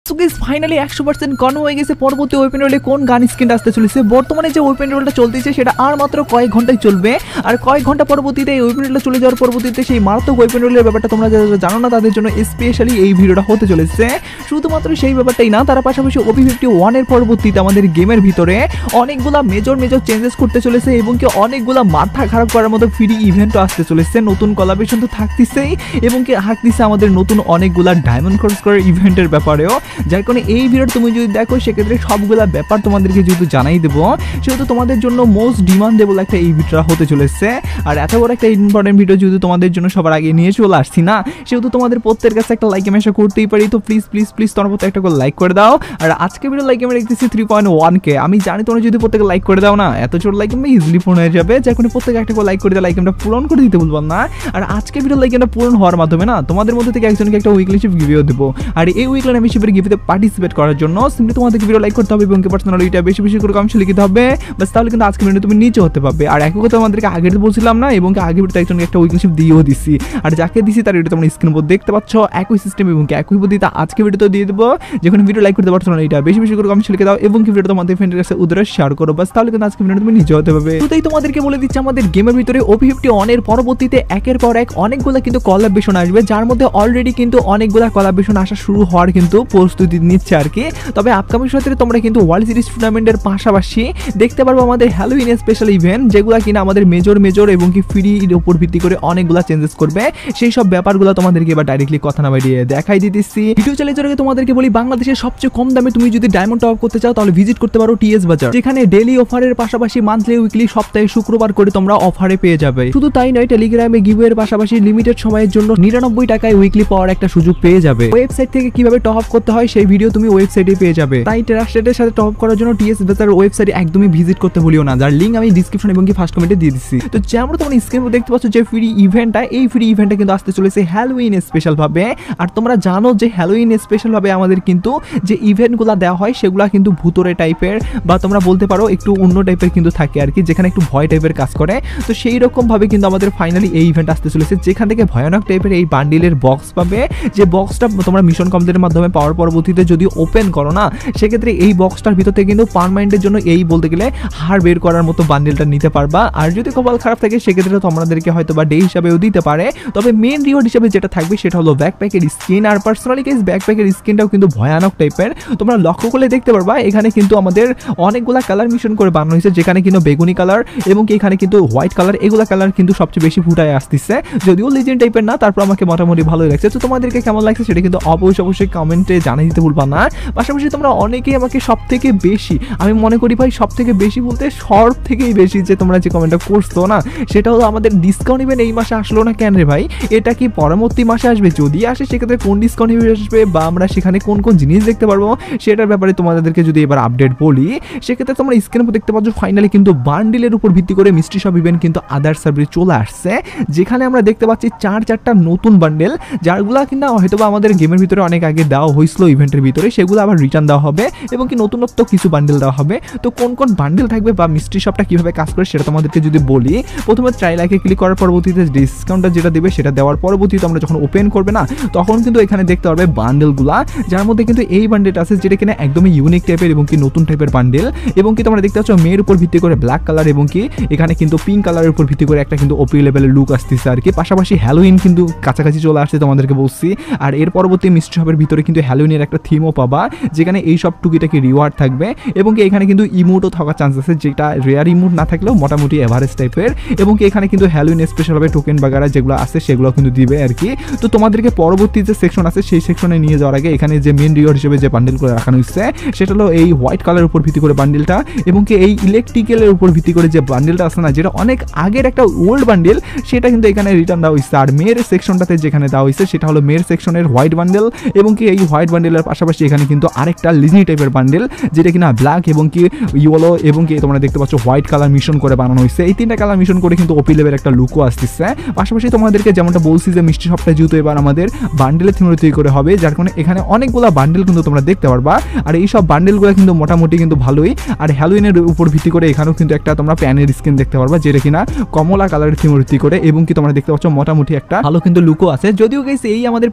So guys finally 100% confirm হয়ে গেছে পরবর্তী ওপেন রোলে কোন গান স্কিনটা আসতে চলেছে। বর্তমানে যে ওপেন রোলটা চলতেছে সেটা আর মাত্র কয়েক ঘন্টায় চলবে, আর কয়েক ঘন্টা পরবর্তীতে এই ওপেন রোলটা চলে যাওয়ার পরবর্তীতে সেই মারাত্মক ওপেন রোলের ব্যাপারটা তোমরা যারা জানো না তাদের জন্য স্পেশালি এই ভিডিওটা হতে চলেছে। শুধুমাত্র সেই ব্যাপারটাই না, তারা পাশাপাশি OP51 এর পরবর্তীতে আমাদের গেমের ভিতরে অনেকগুলা মেজর চেঞ্জেস করতে চলেছে এবং কি অনেকগুলা মাথা খারাপ করার মতো ফ্রি ইভেন্টও আসতে চলেছে। নতুন কোলাবরেশন তো থাকতেছেই এবং কি থাকতেছে আমাদের নতুন অনেকগুলা ডায়মন্ড খরচ করার ইভেন্টের ব্যাপারেও, যার কারণে এই ভিডিও তুমি যদি দেখো সেক্ষেত্রে সবগুলা ব্যাপার তোমাদেরকে যেহেতু জানাই দেবো, সেহেতু তোমাদের জন্য মোস্ট ডিমান্ডেবল একটা এই ভিডিওটা হতে চলেছে। আর এত বড় একটা ইম্পর্টেন্ট ভিডিও যেহেতু তোমাদের জন্য সবার আগে নিয়ে চলে আসছি না, সেহেতু তোমাদের প্রত্যেকের কাছে একটা লাইক আমি আশা করতেই পারি। তো প্লিজ প্লিজ প্লিজ তোমার প্রত্যেক একটা করে লাইক করে দাও। আর আজকে ভিডিও লাইক আমি রেখেছি 3.1K। আমি জানি তোমরা যদি প্রত্যেকে লাইক করে দাও না, এত ছোট লাইক আমি ইজিলি পূরণ হয়ে যাবে, যার কারণে প্রত্যেকে একটা করে লাইক করে দাও, লাইক আমরা পূরণ করে দিতে বলবো না। আর আজকে ভিডিও লাইক আমরা পূরণ হওয়ার মাধ্যমে না তোমাদের মধ্যে থেকে একজনকে একটা উইকলি শিপ গিভও দেবো। আর এই উইকলি মেম্বারশিপের গিভতে পার্টিসিপেট করার জন্য সিম্পলি তোমাদেরকে ভিডিও লাইক করতে হবে এবং পার্সোনালিটা বেশি বেশি করে কমেন্টে লিখতে হবে, বাস তাহলে কিন্তু আজকে ভিডিও তুমি নিচে হতে পারবে। আর একই কথা আমাদেরকে আগে বলছিলাম না, এবং আগে ভিডিওতে একজনকে একটা উইকলি শিপ দিয়েও দিছি, আর যাকে দিছি তার ভিডিও তোমরা স্ক্রিন উপর দেখতে পাচ্ছ। একই সিস্টেম এবং একই পদ্ধতিতে আজকে ভিডিওতে দিয়ে দেবো, যেখানে ভিডিও লাইক করতে পারছো না এটা বেশি বেশি করে কমেন্টে লিখে দাও এবং কি ভিডিও তোমাদের ফ্রেন্ডের কাছে উদ্ধারে শেয়ার করো, বাস তাহলে কিন্তু আজকে ভিডিও তুমি নিচে হতে পারবে। শুধুই তোমাদেরকে বলে দিচ্ছি আমাদের গেমের ভিতরে OP51 এর পরবর্তীতে একের পর এক অনেকগুলো কিন্তু কোলাবরেশন আসবে, যার মধ্যে অলরেডি কিন্তু অনেকগুলো কোলাবরেশন আসা শুরু হওয়ার কিন্তু প্রস্তুতি নিচ্ছে আর কি। তবে আপকামিং সপ্তাহে তোমরা কিন্তু ওয়ার্ল্ড সিরিজ টুর্নামেন্টের পাশাপাশি দেখতে পারবো আমাদের হ্যালোউইন স্পেশাল ইভেন্ট, যেগুলো কিনা আমাদের মেজর এবং কি ফ্রির উপর ভিত্তি করে অনেকগুলো চেঞ্জেস করবে। সেই সব ব্যাপারগুলো তোমাদেরকে এবার ডাইরেক্টলি কথা না বাড়িয়ে দেখাই দিতেছি। ভিডিও চালিয়ে যাওয়ার আগে তোমাদেরকে বলি, বাংলাদেশের সবচেয়ে কম দামে তুমি যদি ডায়মন্ড টপ করতে চাও তাহলে ভিজিট করতে পারো TS বাজার, যেখানে ডেইলি অফারের পাশাপাশি মান্থলি উইকলি সপ্তাহে শুক্রবার করে তোমরা অফারে পেয়ে যাবে। শুধু তাই নয়, টেলিগ্রামে গিভওয়ের পাশাপাশি লিমিটেড সময়ের জন্য 99 টাকায় উইকলি পাওয়ার একটা সুযোগ পেয়ে যাবে। ওয়েবসাইট থেকে কিভাবে টপ আপ করতে হয় সেই ভিডিও তুমি ওয়েবসাইটে পেয়ে যাবে। তাই ট্রাস্টেডের সাথে টপ করার জন্য TS বাজার ওয়েবসাইটে একদমই ভিজিট করতে ভুলিও না, যার লিংক আমি ডিসক্রিপশন এবং কি ফার্স্ট কমেন্টে দিয়ে দিচ্ছি। তো যেমন তোমরা স্ক্রিনে দেখতে পাচ্ছ যে ফ্রি ইভেন্টটা, এই ফ্রি ইভেন্টটা কিন্তু আসতে চলেছে হ্যালোউইন স্পেশাল ভাবে। আর তোমরা জানো যে হ্যালোউইন স্পেশাল ভাবে আমাদের কিন্তু যে ইভেন্টগুলো দেওয়া হয় সেগুলো কিন্তু ভূতরে টাইপের, বা তোমরা বলতে পারো একটু অন্য টাইপের কিন্তু থাকে আর কি, যেখানে একটু ভয় টাইপের কাজ করে। তো সেই রকম ভাবে কিন্তু আমাদের ফাইনালি এই ইভেন্ট আসতে চলেছে, যেখান থেকে ভয়ানক টাইপের এই বান্ডিলের বক্স পাবে, যে বক্সটা তোমরা মিশন কমপ্লিটের মাধ্যমে পাওয়ার পরবর্তীতে যদি ওপেন করো না, সেক্ষেত্রে এই বক্সটার ভিতর থেকে কিন্তু পার্মানেন্টের জন্য এই বলতে গেলে হার বের করার মতো বান্ডিলটা নিতে পারবা। আর যদি কপাল খারাপ থাকে সেক্ষেত্রে তোমাদেরকে হয়তো বা ডে হিসাবেও দিতে পারে। তবে মেন রিওয়ার্ড হিসেবে যেটা থাকবে সেটা হলো ব্যাকপ্যাকের স্কিন। আর পার্সোনালি গাইস ব্যাকপ্যাকের স্কিনটাও কিন্তু ভয়ানক টাইপের, তোমরা লক্ষ্য করলে দেখতে পারবা এখানে কিন্তু আমাদের অনেকগুলা কালার মিশন করে বানানো হয়েছে, যেখানে কিন্তু বেগুনি কালার এবং এখানে কিন্তু হোয়াইট কালার, এগুলা কালার কিন্তু সবচেয়ে বেশি ফুটায় আসতেছে। যদিও লিজেন্ড টাইপের না, তারপর আমাকে মোটামুটি ভালোই লাগছে। তো তোমাদেরকে কেমন লাগছে সেটা কিন্তু অবশ্যই কমেন্টে জানিয়ে দিতে ভুলবা না। পাশাপাশি তোমরা অনেকেই আমাকে সব থেকে বেশি, আমি মনে করি ভাই সব থেকে বেশি বলতে সব থেকেই বেশি যে তোমরা যে কমেন্টটা করছো না, সেটা হলো আমাদের ডিসকাউন্ট ইভেন্ট এই মাসে আসলো না কেন রে ভাই, এটা কি পরবর্তী মাসে আসবে? যদি আসে সেক্ষেত্রে কোন ডিসকাউন্ট ইভেন্ট আসবে বা আমরা সেখানে কোন কোন জিনিস দেখতে পারবো সেটার ব্যাপারে তোমাদেরকে যদি এবার আপডেট বলি, সেক্ষেত্রে তোমরা স্ক্রিনের উপর দেখতে পাচ্ছ ফাইনালি কিন্তু বান্ডিলের উপর ভিত্তি করে মিস্ট্রি শপ ইভেন্ট কিন্তু আদার সার্ভিস চলে আসছে, যেখানে আমরা দেখতে পাচ্ছি চারটা নতুন বান্ডেল, যারগুলা কিনা হয়তো বা আমাদের গেমের ভিতরে অনেক আগে দেওয়া হয়েছিল ইভেন্টের ভিতরে, সেগুলো আবার রিটার্ন দেওয়া হবে এবং কি নতুনত্ব কিছু বান্ডেল দেওয়া হবে। তো কোন কোন বান্ডেল থাকবে বা মিস্ট্রি শপটা কিভাবে কাজ করে সেটা তোমাদেরকে যদি বলি, প্রথমে ট্রাই লাইকে ক্লিক করার পরবর্তীতে ডিসকাউন্টটা যেটা দেবে সেটা দেওয়ার পরবর্তীতে আমরা যখন ওপেন করবে না, তখন কিন্তু এখানে দেখতে পারবে বান্ডেলগুলা, যার মধ্যে কিন্তু এই বান্ডেলটা আছে যেটা কিনা একদমই ইউনিক টাইপের এবং কি নতুন টাইপের বান্ডেল, এবং কি তোমরা দেখতে পাচ্ছ মেয়ের উপর ভিত্তি করে ব্ল্যাক কালার এবং কি এখানে কিন্তু পিঙ্ক কালারের উপর ভিত্তি করে একটা কিন্তু ওপি লেভেলের লুক আসতেছে আর কি। পাশাপাশি হ্যালোউইন কিন্তু কাছাকাছি চলে আসছে তোমাদেরকে বলছি। আর এর পরবর্তী মিস্ট্রি শপের ভিতরে কিন্তু হ্যালোউইনের একটা থিমও পাবা, যেখানে এই সব টুকিটাকি রিওয়ার্ড থাকবে এবং কি এখানে কিন্তু ইমোটও থাকার চান্স আছে, যেটা রেয়ার ইমোট না থাকলেও মোটামুটি এভারেজ টাইপের, এবং কি এখানে কিন্তু হ্যালোউইন স্পেশালভাবে টোকেন বাগারা যেগুলো আছে সেগুলো কিন্তু দিবে আর কি। তো তোমাদেরকে পরবর্তী যে সেকশন আছে সেই সেকশনে নিয়ে যাওয়ার আগে এখানে যে মেন রিওয়ার্ড হিসেবে যে বান্ডেল করে রাখানো হচ্ছে সেটা হলো এই হোয়াইট কালারের উপর ভিত্তি করে বান্ডেলটা, এবং কি এই ইলেকট্রিক্যালের উপর ভিত্তি করে যে বান্ডেলটা আছে না, যেটা অনেক আগের একটা ওল্ড বান্ডেল, সেটা কিন্তু এখানে রিটার্ন দেওয়া হয়েছে। আর মেয়ের সেকশনটাতে যেখানে দেওয়া হয়েছে সেটা হলো মেয়ের সেকশনের হোয়াইট বান্ডেল, এবং কি এই হোয়াইট বান্ডেলের পাশাপাশি এখানে কিন্তু আরেকটা লিজনি টাইপের বান্ডেল, যেটা কিনা ব্ল্যাক এবং কি ইয়েলো এবং কি তোমরা দেখতে পাচ্ছ হোয়াইট কালার মিশন করে বানানো হয়েছে। এই তিনটা কালার মিশন করে কিন্তু ওপি লেভেল একটা লুকও আসতেছে। পাশাপাশি তোমাদেরকে যেমনটা বলছি যে মিষ্টি সপ্তাহে যেহেতু এবার আমাদের বান্ডেলের থিম তৈরি করে হবে, যার কারণে এখানে অনেকগুলো বান্ডেল কিন্তু তোমরা দেখতে পারবা। আর এই সব বান্ডেলগুলো কিন্তু মোটামুটি কিন্তু ভালোই। আর হ্যালোউইনের উপর ভিত্তি করে এখানেও কিন্তু একটা তোমরা প্যানের স্কিন দেখতে পারবা, যেটা কিনা কমলা কালারের থিম ভিত্তি করে, এবং কি তোমরা দেখতে পাচ্ছ মোটামুটি একটা ভালো কিন্তু লুকও আছে। যদিও গাইস এই আমাদের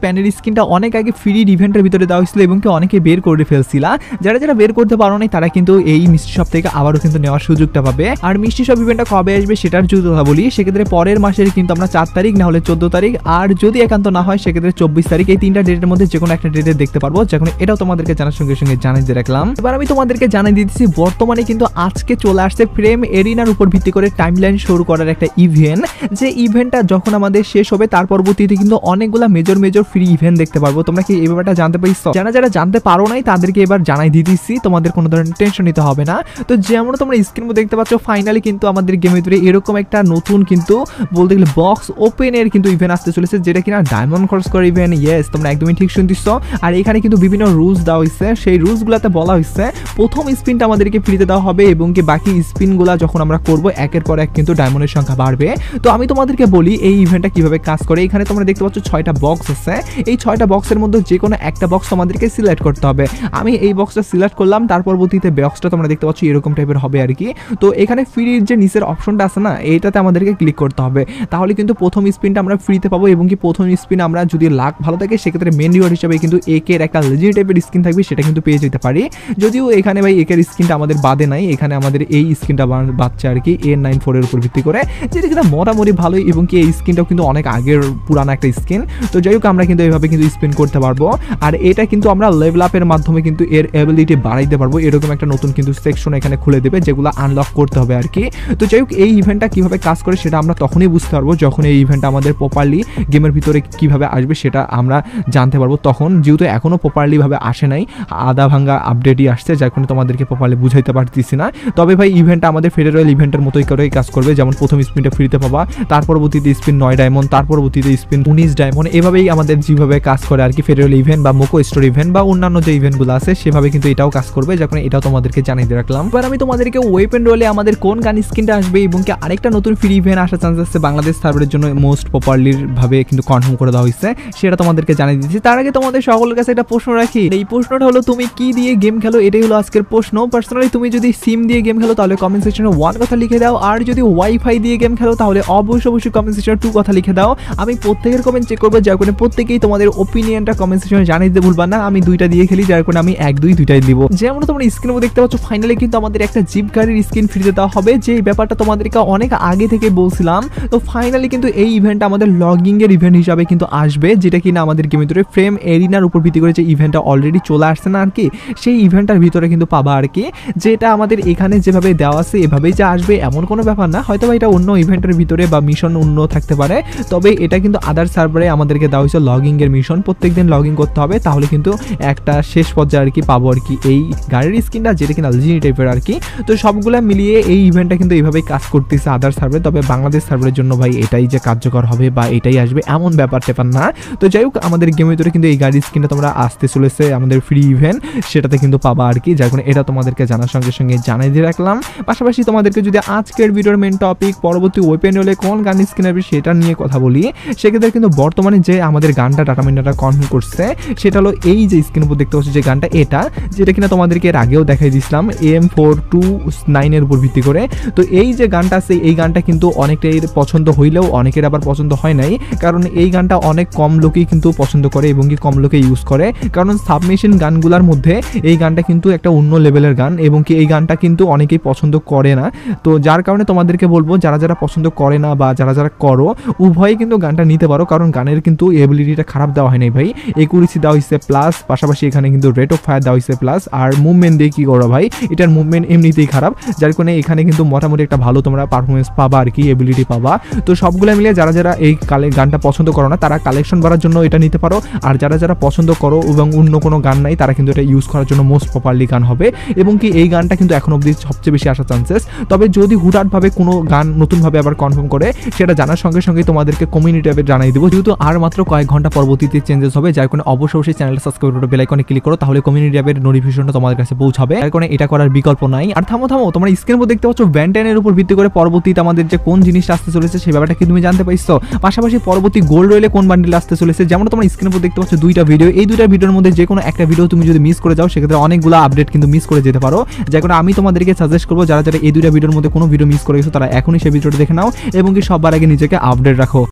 প্যানের স্কিনটা অনেক আগে ফ্রি ইভেন্টের ভিতরে দেওয়া হয়েছিল এবং কি অনেকে বের করে ফেলছিলা। যারা যারা বের করতে পারো নাই তারা কিন্তু এই মিষ্টি শপ থেকে আবারও কিন্তু নেওয়ার সুযোগটা পাবে। আর মিষ্টি শপ ইভেন্টটা কবে আসবে সেটার যদি কথা বলি, সেক্ষেত্রে পরের মাসের কিন্তু আমরা 4 তারিখ না হলে 14 তারিখ, আর যদি একান্ত না হয় সেক্ষেত্রে 24 তারিখ, এই 3টা ডেটের মধ্যে যে কোনো একটা ডেটে দেখতে পারবো। যখন এটাও তোমাদেরকে জানার সঙ্গে সঙ্গে জানিয়ে দিয়ে রাখলাম। এবার আমি তোমাদেরকে জানিয়ে দিতেছি বর্তমানে কিন্তু আজকে চলে আসছে ফ্রেম এরিনার উপর ভিত্তি করে টাইমলাইন শুরু করার একটা ইভেন্ট। যে ইভেন্টটা যখন আমাদের শেষ হবে তার পরবর্তীতে কিন্তু অনেকগুলা মেজর ফ্রি ইভেন্ট দেখতে পারবো। তোমরা কি এই ব্যাপারটা জানতে পারছো? যারা জানতে পারো নাই তাদেরকে এবার জানাই দিতেছি, তোমাদের কোনো ধরনের টেনশন নিতে হবে না। তো যেমন তোমরা স্ক্রিন মধ্যে দেখতে পাচ্ছ, ফাইনালি কিন্তু আমাদের গেমের ভিতরে এরকম একটা নতুন কিন্তু বলতে গেলে বক্স ওপেনের কিন্তু ইভেন্ট আসতে চলেছে, যেটা কিনা ডায়মন্ড খরচ করে ইভেন্ট। ইয়েস, তোমরা একদমই ঠিক শুনতেছ। আর এখানে কিন্তু বিভিন্ন রুলস দেওয়া হয়েছে। সেই রুলসগুলোতে বলা হয়েছে প্রথম স্পিনটা আমাদেরকে ফ্রিতে দেওয়া হবে এবং কি বাকি স্পিনগুলা যখন আমরা করব একের পর এক কিন্তু ডায়মন্ডের সংখ্যা বাড়বে। তো আমি তোমাদেরকে বলি এই ইভেন্টটা কিভাবে কাজ করে। এখানে তোমরা দেখতে পাচ্ছ 6টা বক্স আছে। এই 6টা বক্সের মধ্যে যে কোনো একটা বক্স তোমাদেরকে সিলেক্ট করতে হবে। আমি এই বক্সটা সিলেক্ট করলাম, তার পরবর্তীতে বক্সটা তোমরা দেখতে পাচ্ছ এরকম টাইপের হবে আর কি। তো এখানে ফ্রির যে নিচের অপশনটা আছে না, এইটাতে আমাদেরকে ক্লিক করতে হবে। তাহলে কিন্তু প্রথম স্পিনটা আমরা ফ্রিতে পাবো এবং কি প্রথম স্পিন আমরা যদি লাক ভালো থাকে সেক্ষেত্রে মেন রিওয়ার্ড হিসেবে কিন্তু একের একটা লেজেন্ড টাইপের স্কিন থাকবে, সেটা কিন্তু পেয়ে যেতে পারি। যদিও এখানে ভাই একের স্কিনটা আমাদের বাদে নাই, এখানে আমাদের এই স্কিনটা বাচ্চা আর কি A94 এর উপর ভিত্তি করে, যেটা কিন্তু মোটামুটি ভালোই এবং কি এই স্কিনটাও কিন্তু অনেক আগের পুরানো একটা স্কিন। তো যাই হোক আমরা কিন্তু এইভাবে কিন্তু স্পিন করতে পারবো। আর এটা কিন্তু আমরা লেভেল আপের মাধ্যমে কিন্তু এর এবিলিটি বাড়াইতে পারবো। এরকম একটা নতুন কিন্তু সেকশন এখানে খুলে দেবে যেগুলো আনলক করতে হবে আর কি। তো যাই হোক এই ইভেন্টটা কিভাবে কাজ করে সেটা আমরা তখনই বুঝতে পারবো যখন এই ইভেন্টটা আমাদের প্রপারলি গেমের ভিতরে কিভাবে আসবে সেটা আমরা জানতে পারবো তখন, যেহেতু এখনো প্রপারলি ভাবে আসে নাই, আধা ভাঙ্গা আপডেটই আসছে, যার কারণে তোমাদেরকে প্রপারলি বুঝাইতে পারতেছি না। তবে ভাই ইভেন্টটা আমাদের ফেডারেল ইভেন্টের মতোই করেই কাজ করবে। যেমন প্রথম স্পিনটা ফ্রিতে পাবা, তার পরবর্তীতে স্পিন 9 ডায়মন্ড, তার পরবর্তীতে স্পিন 19 ডায়মন্ড, এভাবেই আমাদের যেভাবে কাজ করে আর কি ফেডারেল ইভেন্ট বা মোকো স্টোর ইভেন্ট বা অন্যান্য যে ইভেন্টগুলো আছে সেভাবে কিন্তু এটাও কাজ করবে, যার কারণে এটাও তোমাদেরকে জানিয়ে দিয়ে রাখলাম। এবার আমি তোমাদেরকে ওয়েপেন রোলে আমাদের কোন গান স্কিনটা আসবে এবং কি আরেকটা নতুন ফ্রি ইভেন্ট আসার চান্স আছে বাংলাদেশ সার্ভারের জন্য মোস্ট প্রপারলি ভাবে কিন্তু কনফার্ম করে দেওয়া হয়েছে, সেটা তোমাদেরকে জানিয়ে দিচ্ছি। তার আগে তোমাদের সকলের কাছে একটা প্রশ্ন রাখি। এই প্রশ্নটা হলো তুমি কি দিয়ে গেম খেলো, এটাই হলো আজকের প্রশ্ন। পার্সোনালি তুমি যদি সিম দিয়ে গেম খেলো তাহলে কমেন্ট সেকশনে 1 কথা লিখে দাও, আর যদি ওয়াইফাই দিয়ে গেম খেলো তাহলে অবশ্যই কমেন্ট সেকশনে 2 কথা লিখে দাও। আমি প্রত্যেকের কমেন্ট চেক করবো, যার কারণে প্রত্যেকেই তোমাদের ওপিনিয়নটা কমেন্ট সেকশনে জানিয়ে দিতে ভুলবা না। আমি 2টা দিয়ে খেলি, যার কারণে আমি 1 2 2টাই দিব। যেমন তোমরা স্ক্রিনে দেখতে পাচ্ছ ফাইনালি কিন্তু আমাদের একটা জিপ গাড়ির স্কিন ফ্রিতে দেওয়া হবে, যে ব্যাপারটা তোমাদেরকে অনেক আগে থেকে বলছিলাম। তো ফাইনালি কিন্তু এই ইভেন্টটা আমাদের লগিং এর ইভেন্ট হিসাবে কিন্তু আসবে, যেটা কিনা আমাদের গেমের ভিতরে ফ্রেম এরিনার উপর ভিত্তি করে যে ইভেন্টটা অলরেডি চলে আসছে না আর কি, সেই ইভেন্টটার ভিতরে কিন্তু পাবা আর কি। যেটা আমাদের এখানে যেভাবে দেওয়া আছে এভাবেই যে আসবে এমন কোনো ব্যাপার না, হয়তো বা এটা অন্য ইভেন্টের ভিতরে বা মিশন অন্য থাকতে পারে। তবে এটা কিন্তু আদার সার্ভারে আমাদেরকে দেওয়া হয়েছে লগিং এর মিশন, প্রত্যেকদিন লগিং করতে হবে, তাহলে কিন্তু একটা শেষ পর্যায়ে আর কি পাবো আর কি এই গাড়ির স্কিনটা, যেটা কিনা লেজেন্ডারি টাইপের আর কি। তো সবগুলা মিলিয়ে এই ইভেন্টটা কিন্তু এইভাবেই কাজ করতেছে আদার সার্ভারে। তবে বাংলাদেশ সার্ভারের জন্য ভাই এটাই যে কার্যকর হবে বা এটাই আসবে এমন ব্যাপার টেপার না। তো যাই হোক আমাদের গেমের ভিতরে কিন্তু এই গাড়ির স্কিনটা তোমরা আসতে চলেছে আমাদের ফ্রি ইভেন্ট, সেটাতে কিন্তু পাবা আর কি, যার কারণে এটা তোমাদেরকে জানার সঙ্গে সঙ্গে জানিয়ে দিয়ে রাখলাম। পাশাপাশি তোমাদেরকে যদি আজকের ভিডিওর মেন টপিক পরবর্তী ওয়েপেন হলে কোন গান স্কিন আসবে সেটা নিয়ে কথা বলি, সেক্ষেত্রে কিন্তু বর্তমানে যে আমাদের গানটা ডাটা মিনারটা কনফার্ম করছে সেটা হলো এই যে স্ক্রিনের উপর দেখতে পাচ্ছ যে গানটা, এটা যেটা কিনা তোমাদেরকে এর আগেও দেখাই দিয়েছিলাম AM429 এর উপর ভিত্তি করে। তো এই যে গানটা আছে এই গানটা কিন্তু অনেকটাই পছন্দ হইলেও অনেকের আবার পছন্দ হয় নাই, কারণ এই গানটা অনেক কম লোকেই কিন্তু পছন্দ করে এবং কি কম লোকে ইউজ করে, কারণ সাবমেশিন গানগুলোর মধ্যে এই গানটা কিন্তু একটা অন্য লেভেলের গান এবং কি এই গানটা কিন্তু অনেকেই পছন্দ করে না। তো যার কারণে তোমাদেরকে বলবো যারা যারা পছন্দ করে না বা যারা যারা করো উভয়ই কিন্তু গানটা নিতে পারো, কারণ গানের কিন্তু এবিলিটিটা খারাপ দেওয়া হয় নাই ভাই, একুরেসি দেওয়া হয়েছে প্লাস, পাশাপাশি এখানে কিন্তু রেট অফ ফায়ার দেওয়া হয়েছে প্লাস, আর মুভমেন্ট দিয়ে কি করো ভাই, এটার মুভমেন্ট এমনিতেই খারাপ, যার কারণে এখানে কিন্তু মোটামুটি একটা ভালো তোমরা পারফরমেন্স পাবা আর কি, এবিলিটি পাবা। তো সবগুলো মিলিয়ে যারা যারা এই গানটা পছন্দ করো না তারা কালেকশন বাড়ার জন্য এটা নিতে পারো, আর যারা যারা পছন্দ করো এবং অন্য কোনো গান নাই তারা কিন্তু এটা ইউজ করার জন্য মোস্ট প্রপারলি গান হবে। এবং কি এই গানটা কিন্তু এখন অবধি সবচেয়ে বেশি আসার চান্সেস। তবে যদি হুটহাটভাবে কোনো গান নতুনভাবে আবার কনফার্ম করে সেটা জানার সঙ্গে সঙ্গে তোমাদেরকে কমিউনিটি অ্যাপে জানাই দেবো, যেহেতু আর মাত্র কয়েক ঘন্টা পরবর্তীতে চেঞ্জেস হবে, যার কারণে অবশ্যই চ্যানেলটা সাবস্ক্রাইব করে বেল আইকনে ক্লিক করো, তাহলে কমিউনিটি অ্যাপের নোটিফিকেশনটা তোমাদের কাছে পৌঁছাবে, যার কারণে এটা করার বিকল্প নাই। আর থামো তোমরা স্ক্রিনের উপর দেখতে পাচ্ছ ভ্যান্টাইনের উপর ভিত্তি করে পরবর্তীতে আমাদের যে কোন জিনিসটা আসতে চলেছে সেই ব্যাপারটা কি তুমি জানতে পারছো? পাশাপাশি পরবর্তী গোল্ড রয়েলে কোন বান্ডিল আসতে চলেছে, যেমন তোমরা স্ক্রিনের উপর দেখতে পাচ্ছ 2টা ভিডিও, এই 2টা ভিডিওর মধ্যে যে কোনো একটা ভিডিও তুমি যদি মিস করে যাও সেক্ষেত্রে অনেকগুলো আপডেট কিন্তু মিস করে যেতে পারো, যার কারণে আমি তোমাদেরকে সাজেস্ট করবো যারা যারা এই 2টা ভিডিওর মধ্যে কোনো ভিডিও মিস করে গেছো তারা এখনই সেই ভিডিওটা দেখে নাও এবং কি সবার আগে নিজেকে আপডেট রাখো।